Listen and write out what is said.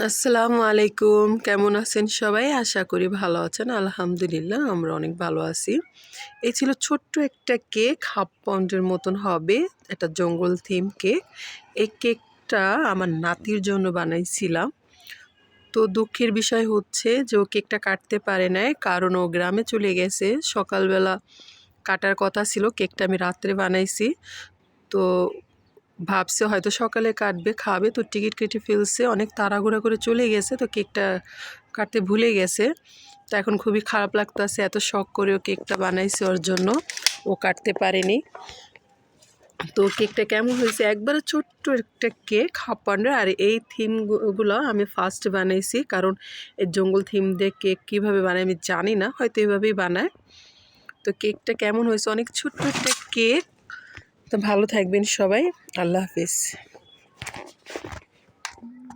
আসসালামু আলাইকুম। কেমন আছেন সবাই? আশা করি ভালো আছেন। আলহামদুলিল্লাহ আমরা অনেক ভালো আছি। এই ছিল ছোট্ট একটা কেক, হাফ পাউন্ডের মতন হবে। একটা জঙ্গল থিম কেক। এই কেকটা আমার নাতির জন্য বানাইছিলাম। তো দুঃখের বিষয় হচ্ছে যে ও কেকটা কাটতে পারে নাই, কারণ ও গ্রামে চলে গেছে। সকালবেলা কাটার কথা ছিল, কেকটা আমি রাত্রে বানাইছি। তো ভাবছে হয়তো সকালে কাটবে, খাবে, তো টিকিট কেটে ফেলছে। অনেক তাড়াহুড়া করে চলে গেছে, তো কেকটা কাটতে ভুলে গেছে। তো এখন খুবই খারাপ লাগতেছে, এত শখ করেও কেকটা বানাইছে ওর জন্য, ও কাটতে পারেনি। তো কেকটা কেমন হয়েছে, একবারে ছোট্ট একটা কেক, হাফ পাউন্ডের। আর এই থিমগুলো আমি ফার্স্ট বানাইছি, কারণ এই জঙ্গল থিম দিয়ে কেক কীভাবে বানায় আমি জানি না, হয়তো এভাবেই বানায়। তো কেকটা কেমন হয়েছে, অনেক ছোট্ট একটা কেক। তো ভালো থাকবেন সবাই, আল্লাহ হাফিজ।